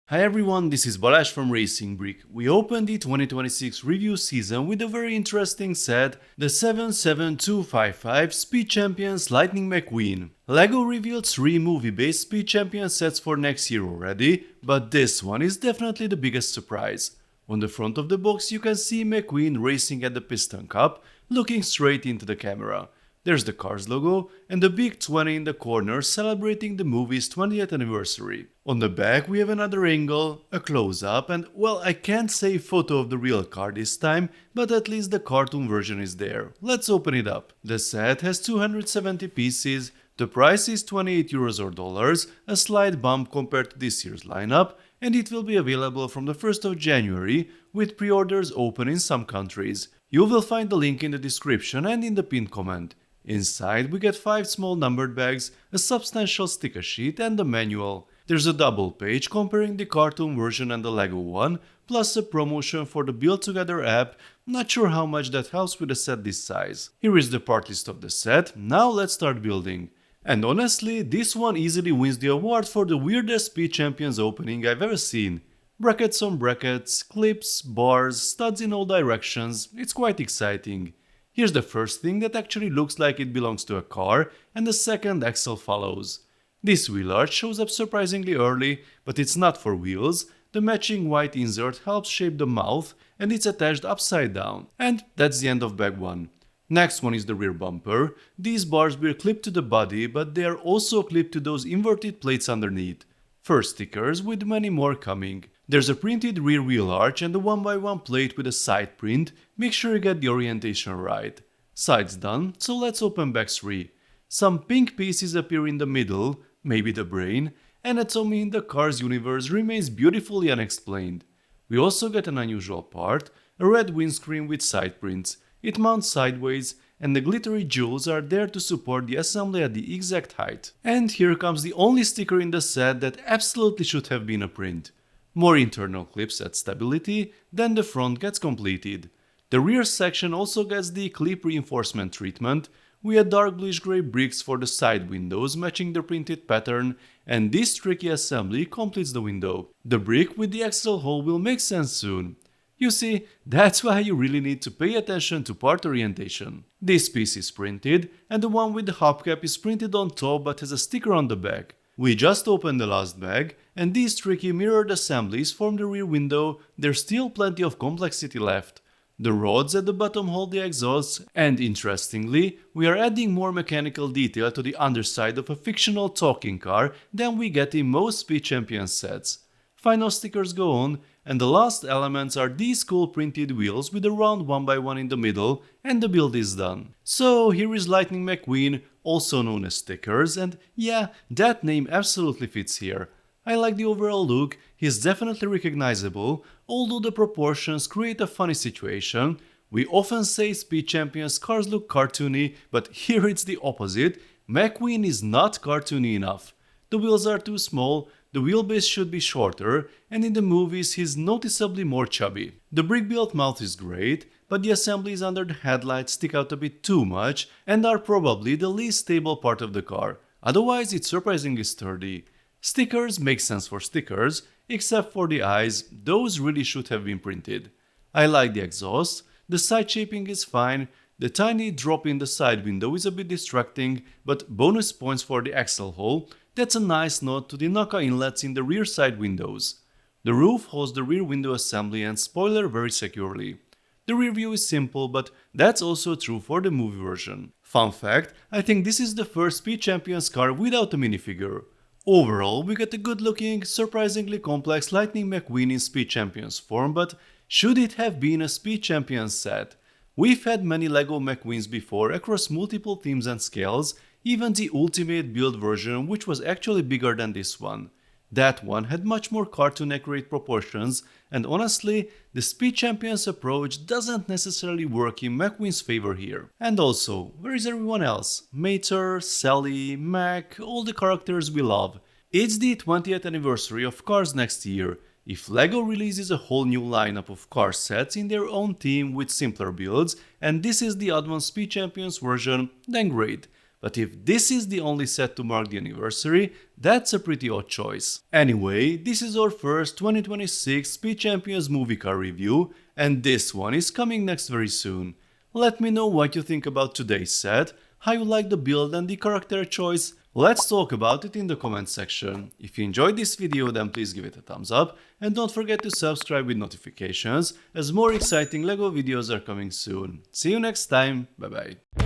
Hi everyone, this is Balázs from RacingBrick. We opened the 2026 review season with a very interesting set, the 77255 Speed Champions Lightning McQueen. LEGO revealed 3 movie-based Speed Champions sets for next year already, but this one is definitely the biggest surprise. On the front of the box you can see McQueen racing at the Piston Cup, looking straight into the camera. There's the Cars logo and the big 20 in the corner celebrating the movie's 20th anniversary. On the back we have another angle, a close-up, and well, I can't say photo of the real car this time, but at least the cartoon version is there. Let's open it up. The set has 270 pieces, the price is 28 euros or dollars, a slight bump compared to this year's lineup, and it will be available from the 1st of January, with pre-orders open in some countries. You will find the link in the description and in the pinned comment. Inside we get 5 small numbered bags, a substantial sticker sheet and a manual. There's a double page comparing the cartoon version and the LEGO one, plus a promotion for the Build Together app. Not sure how much that helps with a set this size. Here is the part list of the set, now let's start building. And honestly, this one easily wins the award for the weirdest Speed Champions opening I've ever seen. Brackets on brackets, clips, bars, studs in all directions, it's quite exciting. Here's the first thing that actually looks like it belongs to a car, and the second axle follows. This wheel arch shows up surprisingly early, but it's not for wheels. The matching white insert helps shape the mouth, and it's attached upside down. And that's the end of bag 1. Next one is the rear bumper. These bars were clipped to the body, but they are also clipped to those inverted plates underneath. First stickers, with many more coming. There's a printed rear wheel arch and a 1x1 plate with a side print. Make sure you get the orientation right. Sides done, so let's open bag 3. Some pink pieces appear in the middle, maybe the brain. Anatomy in the Cars universe remains beautifully unexplained. We also get an unusual part, a red windscreen with side prints. It mounts sideways, and the glittery jewels are there to support the assembly at the exact height. And here comes the only sticker in the set that absolutely should have been a print. More internal clips add stability, then the front gets completed. The rear section also gets the clip reinforcement treatment. We add dark bluish grey bricks for the side windows matching the printed pattern, and this tricky assembly completes the window. The brick with the axle hole will make sense soon. You see, that's why you really need to pay attention to part orientation. This piece is printed, and the one with the hubcap is printed on top but has a sticker on the back. We just opened the last bag, and these tricky mirrored assemblies form the rear window. There's still plenty of complexity left. The rods at the bottom hold the exhausts, and interestingly, we are adding more mechanical detail to the underside of a fictional talking car than we get in most Speed Champions sets. Final stickers go on, and the last elements are these cool printed wheels with a round 1x1 in the middle, and the build is done. So here is Lightning McQueen, also known as Stickers, and yeah, that name absolutely fits here. I like the overall look, he's definitely recognizable, although the proportions create a funny situation. We often say Speed Champions cars look cartoony, but here it's the opposite. McQueen is not cartoony enough. The wheels are too small, the wheelbase should be shorter, and in the movies he's noticeably more chubby. The brick-built mouth is great, but the assemblies under the headlights stick out a bit too much and are probably the least stable part of the car. Otherwise it's surprisingly sturdy. Stickers make sense for stickers, except for the eyes, those really should have been printed. I like the exhaust, the side shaping is fine, the tiny drop in the side window is a bit distracting, but bonus points for the axle hole. That's a nice nod to the Naka inlets in the rear side windows. The roof holds the rear window assembly and spoiler very securely. The rear view is simple, but that's also true for the movie version. Fun fact, I think this is the first Speed Champions car without a minifigure. Overall, we get a good looking, surprisingly complex Lightning McQueen in Speed Champions form, but should it have been a Speed Champions set? We've had many LEGO McQueens before across multiple themes and scales, even the Ultimate Build version, which was actually bigger than this one. That one had much more cartoon accurate proportions, and honestly, the Speed Champions approach doesn't necessarily work in McQueen's favor here. And also, where is everyone else? Mater, Sally, Mac, all the characters we love. It's the 20th anniversary of Cars next year. If LEGO releases a whole new lineup of car sets in their own theme with simpler builds, and this is the advanced Speed Champions version, then great. But if this is the only set to mark the anniversary, that's a pretty odd choice. Anyway, this is our first 2026 Speed Champions movie car review, and this one is coming next very soon. Let me know what you think about today's set, how you like the build and the character choice. Let's talk about it in the comment section. If you enjoyed this video, then please give it a thumbs up and don't forget to subscribe with notifications, as more exciting LEGO videos are coming soon. See you next time, bye bye.